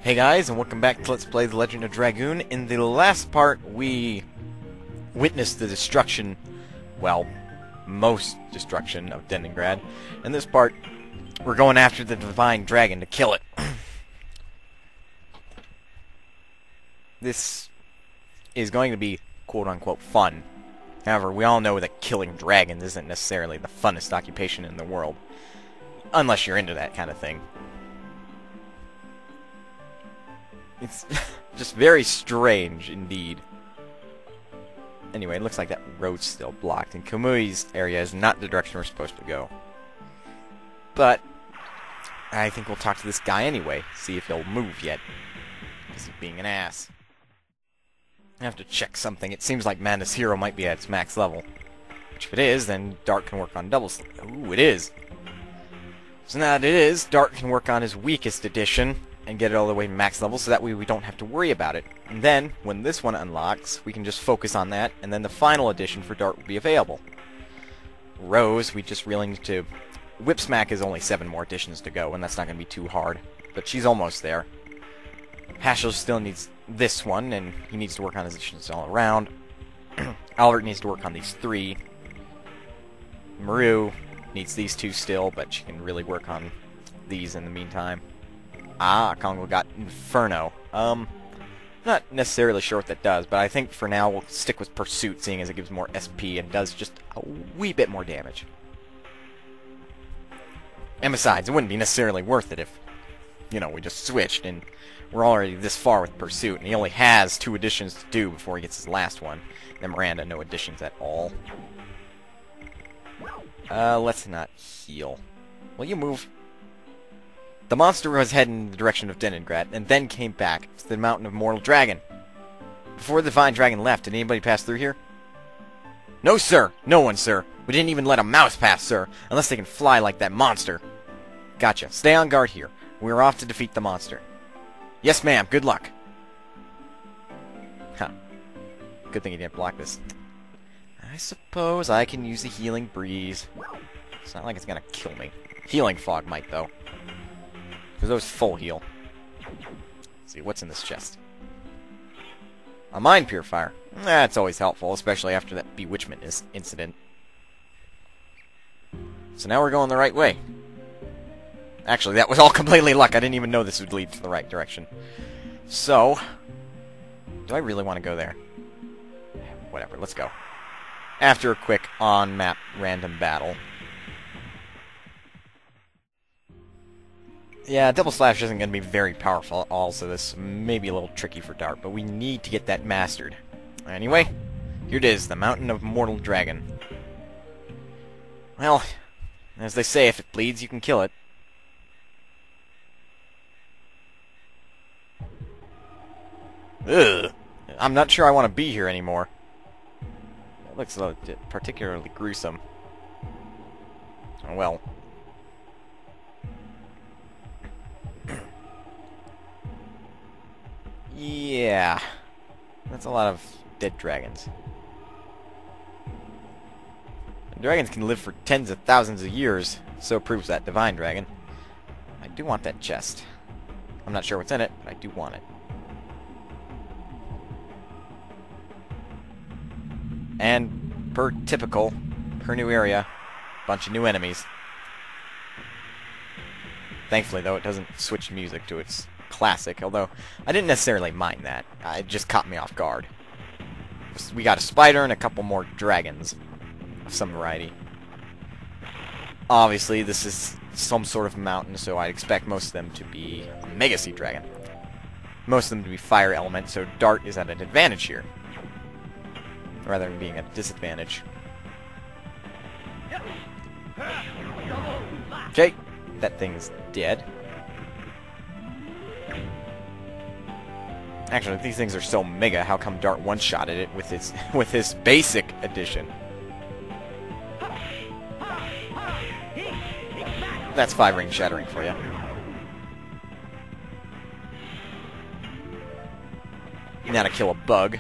Hey guys, and welcome back to Let's Play The Legend of Dragoon. In the last part, we witnessed the destruction, well, most destruction of Leningrad. In this part, we're going after the Divine Dragon to kill it. This is going to be quote-unquote fun. However, we all know that killing dragons isn't necessarily the funnest occupation in the world. Unless you're into that kind of thing. It's just very strange, indeed. Anyway, it looks like that road's still blocked, and Kamui's area is not the direction we're supposed to go. But I think we'll talk to this guy anyway, see if he'll move yet. Because he's being an ass. I have to check something. It seems like Madness Hero might be at its max level. Which, if it is, then Dart can work on double sleep. Ooh, it is. So now that it is, Dart can work on his weakest edition and get it all the way to max level, so that way we don't have to worry about it. And then, when this one unlocks, we can just focus on that, and then the final edition for Dart will be available. Rose, we just really need to... Whip Smack is only 7 more editions to go, and that's not going to be too hard. But she's almost there. Hashel still needs this one, and he needs to work on his editions all around. Albert needs to work on these 3. Maru needs these 2 still, but she can really work on these in the meantime. Ah, Congo got Inferno. Not necessarily sure what that does, but I think for now we'll stick with Pursuit, seeing as it gives more SP and does just a wee bit more damage. And besides, it wouldn't be necessarily worth it if, you know, we just switched, and we're already this far with Pursuit, and he only has 2 additions to do before he gets his last one. And then Miranda, no additions at all. Let's not heal. Will you move? The monster was heading in the direction of Leningrad, and then came back to the Mountain of Mortal Dragon. Before the Divine Dragon left, did anybody pass through here? No, sir! No one, sir! We didn't even let a mouse pass, sir! Unless they can fly like that monster! Gotcha. Stay on guard here. We're off to defeat the monster. Yes, ma'am. Good luck. Huh. Good thing you didn't block this. I suppose I can use the Healing Breeze. It's not like it's gonna kill me. Healing Fog might, though. Because those full heal. Let's see, what's in this chest? A Mind Purifier. That's always helpful, especially after that bewitchment incident. So now we're going the right way. Actually, that was all completely luck. I didn't even know this would lead to the right direction. So, do I really want to go there? Whatever, let's go. After a quick on-map random battle. Yeah, Double Slash isn't going to be very powerful at all, so this may be a little tricky for Dart, but we need to get that mastered. Anyway, here it is, the Mountain of Mortal Dragon. Well, as they say, if it bleeds, you can kill it. Ugh! I'm not sure I want to be here anymore. It looks particularly gruesome. Oh well. Yeah, that's a lot of dead dragons. Dragons can live for tens of thousands of years, so proves that Divine Dragon. I do want that chest. I'm not sure what's in it, but I do want it. And, per typical, per new area, bunch of new enemies. Thankfully, though, it doesn't switch music to its classic, although I didn't necessarily mind that. It just caught me off guard. We got a spider and a couple more dragons of some variety. Obviously, this is some sort of mountain, so I'd expect most of them to be a Mega Sea Dragon. Most of them to be fire element, so Dart is at an advantage here, rather than being at a disadvantage. Okay, that thing's dead. Actually, these things are so mega, how come Dart one-shotted it with his basic edition? That's 5-ring shattering for you. Now to kill a bug.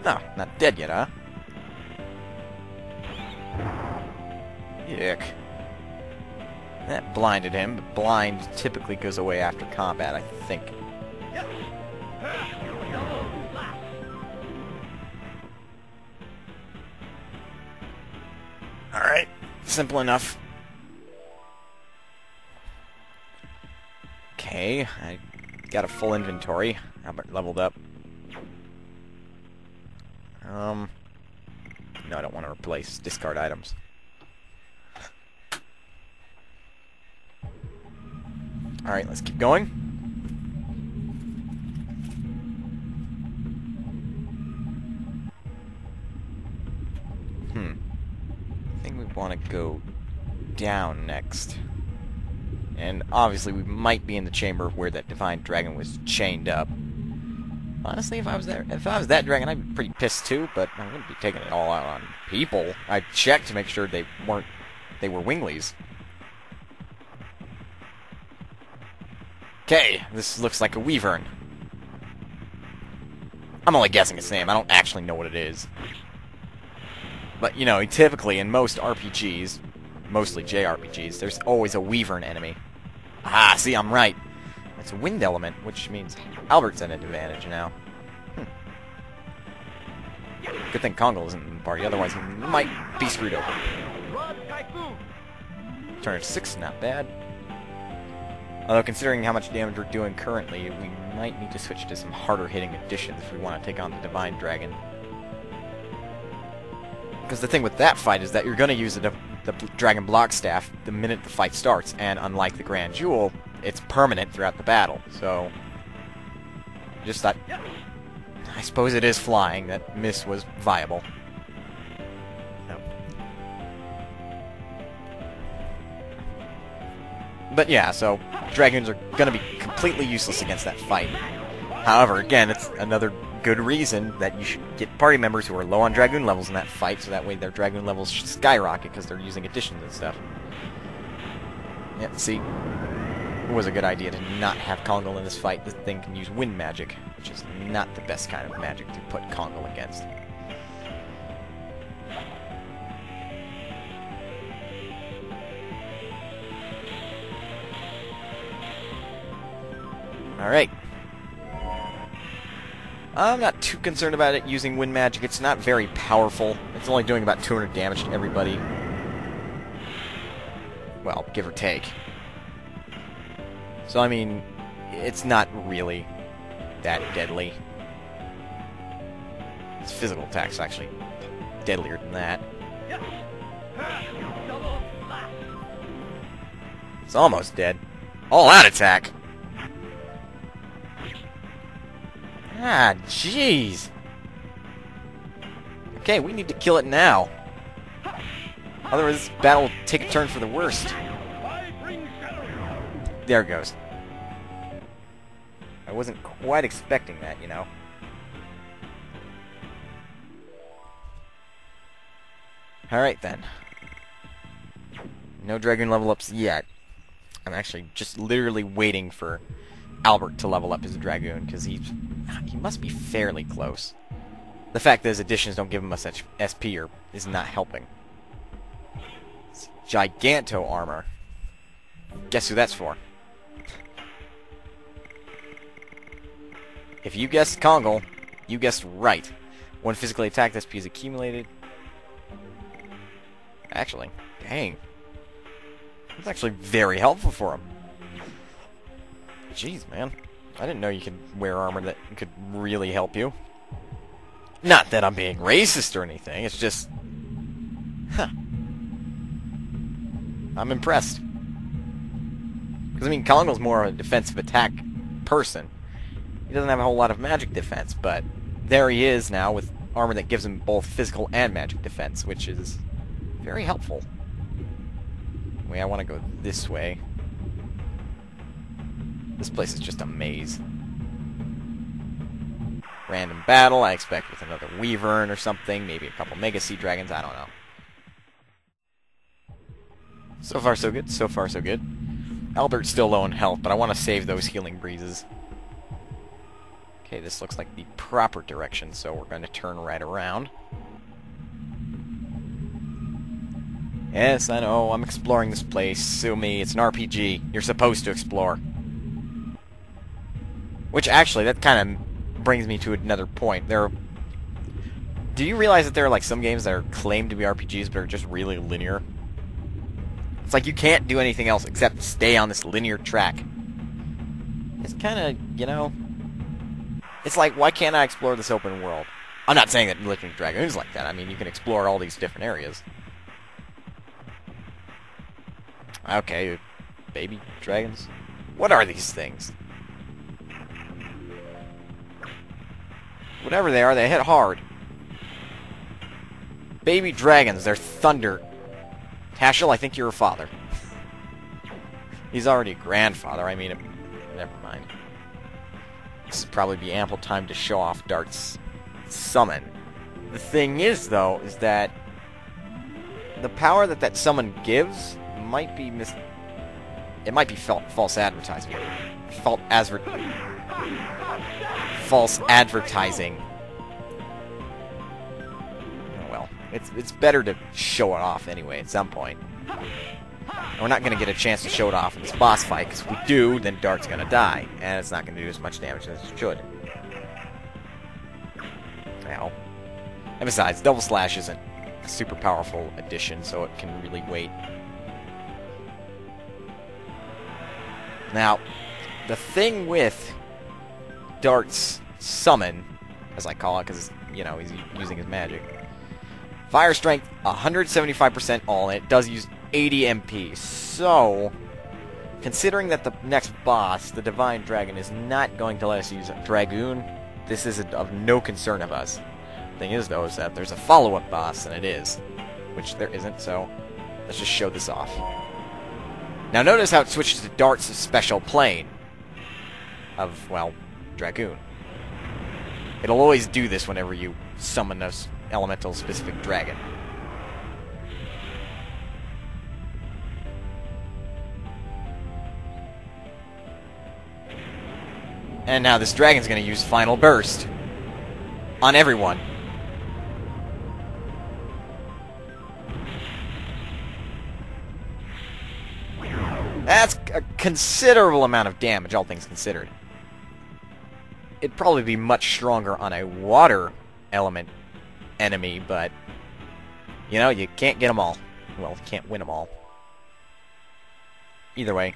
No, not dead yet, huh? Yuck. That blinded him, but blind typically goes away after combat, I think. Alright, simple enough. Okay, I got a full inventory. Albert leveled up. No, I don't want to replace discard items. Alright, let's keep going. I think we want to go down next. And obviously we might be in the chamber where that divine dragon was chained up. Honestly, if I was that dragon, I'd be pretty pissed too, but I wouldn't be taking it all out on people. I'd check to make sure they were winglies. Okay, this looks like a wyvern. I'm only guessing its name. I don't actually know what it is. But, you know, typically in most RPGs, mostly JRPGs, there's always a wyvern enemy. Ah, see, I'm right. It's a wind element, which means Albert's at an advantage now. Good thing Kongal isn't in the party, otherwise he might be screwed over. Turn 6, not bad. Although, considering how much damage we're doing currently, we might need to switch to some harder-hitting additions if we want to take on the Divine Dragon. Because the thing with that fight is that you're going to use the Dragon Block Staff the minute the fight starts, and unlike the Grand Jewel, it's permanent throughout the battle, so... just thought... I suppose it is flying, that miss was viable. No. But yeah, so Dragoons are going to be completely useless against that fight. However, again, it's another good reason that you should get party members who are low on Dragoon levels in that fight, so that way their Dragoon levels should skyrocket because they're using additions and stuff. Yeah, see? It was a good idea to not have Kongal in this fight. This thing can use wind magic, which is not the best kind of magic to put Kongal against. Alright. I'm not too concerned about it using wind magic. It's not very powerful. It's only doing about 200 damage to everybody. Well, give or take. So, I mean, it's not really that deadly. Its physical attack's actually deadlier than that. It's almost dead. All-out attack! Ah, jeez! Okay, we need to kill it now. Otherwise, this battle will take a turn for the worst. There it goes. I wasn't quite expecting that, you know. Alright then. No Dragoon level ups yet. I'm actually just literally waiting for Albert to level up as a Dragoon, because he must be fairly close. The fact that his additions don't give him much SP is not helping. It's Giganto armor. Guess who that's for? If you guessed Kongal, you guessed right. When physically attacked, SP is accumulated. Actually, dang. That's actually very helpful for him. Jeez, man. I didn't know you could wear armor that could really help you. Not that I'm being racist or anything, it's just... Huh. I'm impressed. Because, I mean, Kongal's more of a defensive attack person. He doesn't have a whole lot of magic defense, but there he is now with armor that gives him both physical and magic defense, which is very helpful. Wait, I want to go this way. This place is just a maze. Random battle, I expect with another wyvern or something, maybe a couple Mega Sea Dragons, I don't know. So far so good, so far so good. Albert's still low in health, but I want to save those healing breezes. Okay, this looks like the proper direction, so we're going to turn right around. Yes, I know, I'm exploring this place. Sue me, it's an RPG. You're supposed to explore. Which, actually, that kind of brings me to another point. Do you realize that there are, like, some games that are claimed to be RPGs but are just really linear? It's like you can't do anything else except stay on this linear track. It's kind of, you know... It's like, why can't I explore this open world? I'm not saying that Legend of Dragoon is like that. I mean, you can explore all these different areas. Okay, baby dragons. What are these things? Whatever they are, they hit hard. Baby dragons, they're thunder. Tashel, I think you're a father. He's already a grandfather, I mean, never mind. This would probably be ample time to show off Dart's summon. The thing is, though, is that the power that summon gives might be it might be false advertising. False advertising. Oh, well, it's better to show it off anyway at some point. And we're not going to get a chance to show it off in this boss fight, because if we do, then Dart's going to die, and it's not going to do as much damage as it should. Ow. And besides, Double Slash isn't a super powerful addition, so it can really wait. Now, the thing with Dart's summon, as I call it, because, you know, he's using his magic. Fire strength, 175% all, and it does use 80 MP. So, considering that the next boss, the Divine Dragon, is not going to let us use a Dragoon, this is of no concern of us. The thing is, though, is that there's a follow-up boss, and it is. Which there isn't, so let's just show this off. Now notice how it switches to Dart's special plane of, well, Dragoon. It'll always do this whenever you summon a elemental-specific dragon. And now this dragon's going to use Final Burst on everyone. That's a considerable amount of damage, all things considered. It'd probably be much stronger on a water element enemy, but, you know, you can't get them all. Well, you can't win them all. Either way,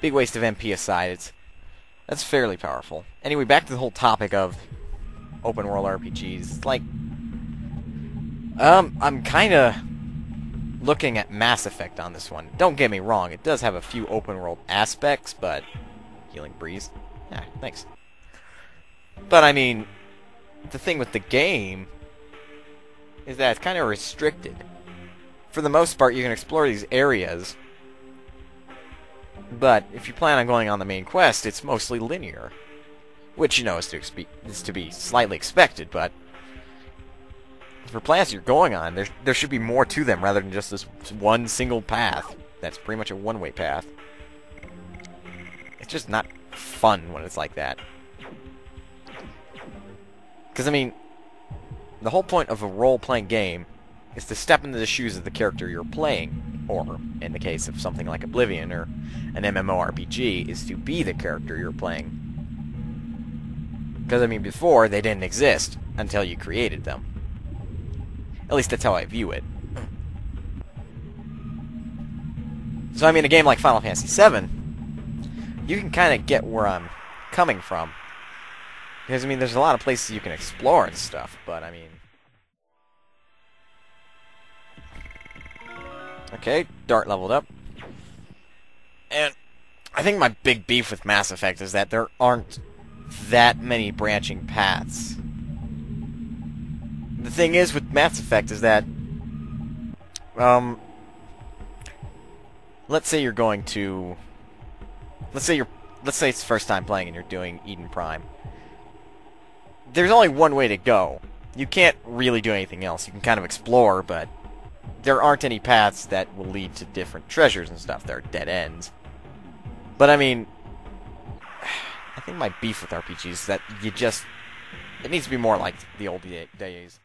big waste of MP aside, that's fairly powerful. Anyway, back to the whole topic of open world RPGs. Like, I'm kind of looking at Mass Effect on this one. Don't get me wrong, it does have a few open world aspects, but Healing Breeze, yeah, thanks. But I mean, the thing with the game is that it's kind of restricted. For the most part, you can explore these areas, but if you plan on going on the main quest, it's mostly linear. Which, you know, is to be slightly expected, but for plans you're going on, there should be more to them rather than just this one single path. That's pretty much a one-way path. It's just not fun when it's like that. Because, I mean, the whole point of a role-playing game is to step into the shoes of the character you're playing, or, in the case of something like Oblivion or an MMORPG, is to be the character you're playing. Because, I mean, before, they didn't exist until you created them. At least that's how I view it. So, I mean, a game like Final Fantasy VII, you can kind of get where I'm coming from. Because, I mean, there's a lot of places you can explore and stuff, but, I mean... Okay, Dart leveled up. And I think my big beef with Mass Effect is that there aren't that many branching paths. The thing is with Mass Effect is that, let's say you're going to, let's say it's the first time playing and you're doing Eden Prime. There's only one way to go. You can't really do anything else. You can kind of explore, but there aren't any paths that will lead to different treasures and stuff. There are dead ends. But I mean, I think my beef with RPGs is that it needs to be more like the old days.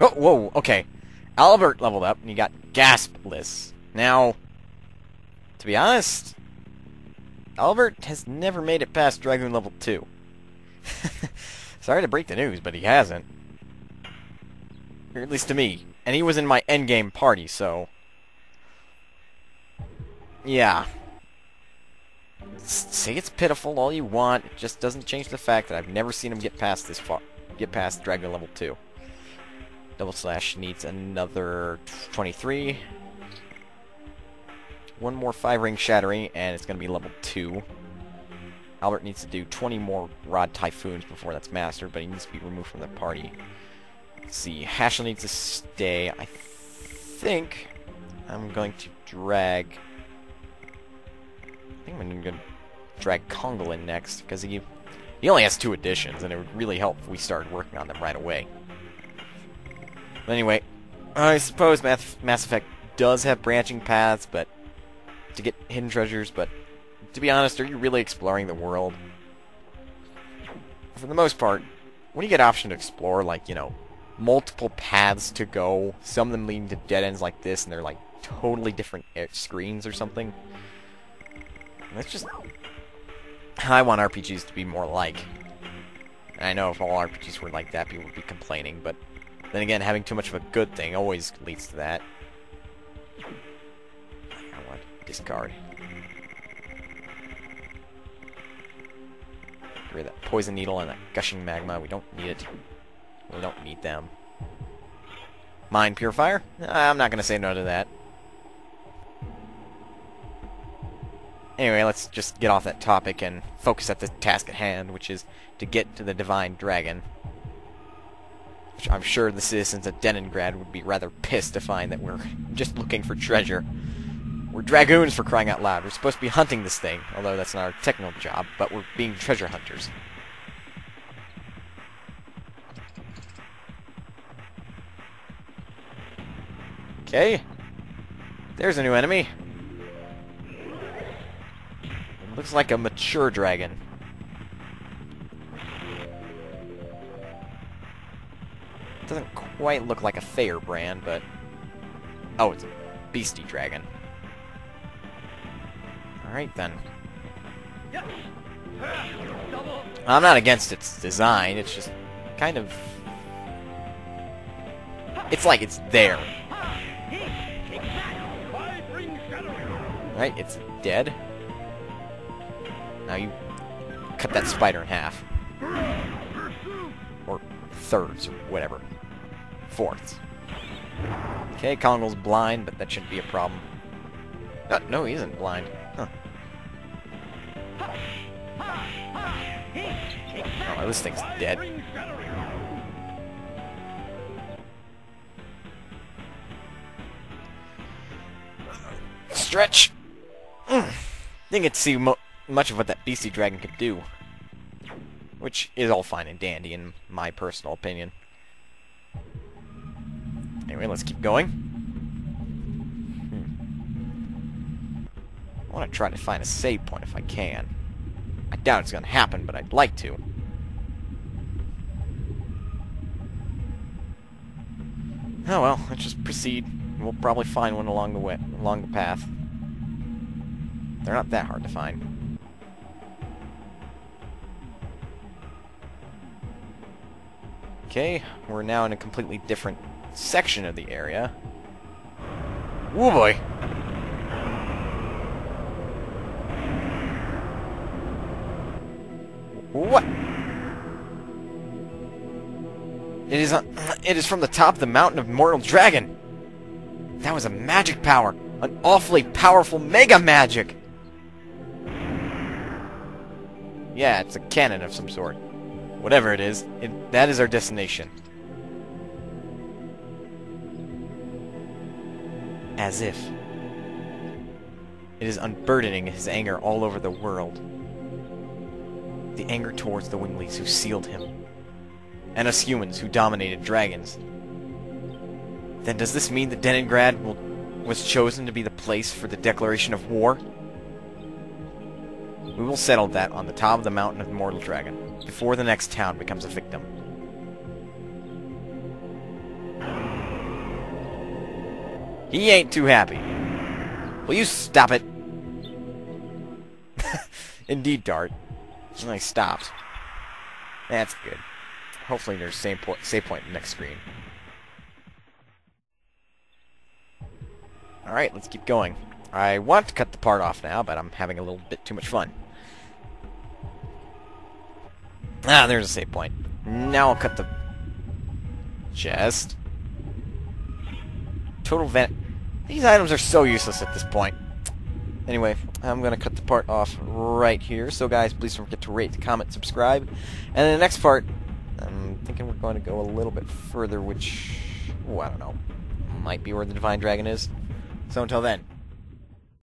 Oh, whoa, okay. Albert leveled up, and you got Gaspless. Now, to be honest, Albert has never made it past Dragoon level 2. Sorry to break the news, but he hasn't. Or at least to me. And he was in my endgame party, so... yeah. Say it's pitiful all you want, it just doesn't change the fact that I've never seen him get past this far. Get past Dragoon level 2. Double Slash needs another 23. One more 5-ring Shattering, and it's going to be level 2. Albert needs to do 20 more Rod Typhoons before that's mastered, but he needs to be removed from the party. Let's see, Hashel needs to stay. I think I'm going to drag... I think I'm going to drag Kongal in next, because he only has 2 additions, and it would really help if we started working on them right away. But anyway, I suppose Mass Effect does have branching paths, but to get hidden treasures, but to be honest, are you really exploring the world? For the most part, when you get option to explore, like, you know, multiple paths to go, some of them leading to dead ends like this, and they're like totally different screens or something. That's just how I want RPGs to be more like. And I know if all RPGs were like that, people would be complaining, but then again, having too much of a good thing always leads to that. I want to discard. Get rid of that poison needle and that gushing magma. We don't need it. We don't need them. Mind purifier? I'm not going to say no to that. Anyway, let's just get off that topic and focus at the task at hand, which is to get to the Divine Dragon. Which I'm sure the citizens of Leningrad would be rather pissed to find that we're just looking for treasure. We're Dragoons, for crying out loud. We're supposed to be hunting this thing, although that's not our technical job, but we're being treasure hunters. Okay. There's a new enemy. Looks like a mature dragon. Doesn't quite look like a Thayer brand, but... oh, it's a beastie dragon. Alright, then. I'm not against its design, it's just kind of... it's like it's there. Right, it's dead. Now you cut that spider in half. Or thirds, or whatever. Fourths. Okay, Kongal's blind, but that shouldn't be a problem. No, he isn't blind. Huh. Oh, this thing's dead. Stretch! Didn't get to see much of what that beastie dragon could do. Which is all fine and dandy, in my personal opinion. Anyway, let's keep going. I want to try to find a save point if I can. I doubt it's going to happen, but I'd like to. Oh well, let's just proceed. We'll probably find one along the path. They're not that hard to find. Okay, we're now in a completely different section of the area. Oh boy! What? It is from the top of the mountain of Mortal Dragon! That was a magic power! An awfully powerful mega magic! Yeah, it's a cannon of some sort. Whatever it is, that is our destination. As if. It is unburdening his anger all over the world. The anger towards the Winglies who sealed him. And us humans who dominated dragons. Then does this mean that Leningrad was chosen to be the place for the declaration of war? We will settle that on the top of the mountain of the Mortal Dragon, before the next town becomes a victim. He ain't too happy. Will you stop it? Indeed, Dart. And I stopped. That's good. Hopefully there's save point in the next screen. Alright, let's keep going. I want to cut the part off now, but I'm having a little bit too much fun. Ah, there's a save point. Now I'll cut the chest. Total vent. These items are so useless at this point. Anyway, I'm going to cut the part off right here. So guys, please don't forget to rate, comment, subscribe. And in the next part, I'm thinking we're going to go a little bit further, which, I don't know, might be where the Divine Dragon is. So until then.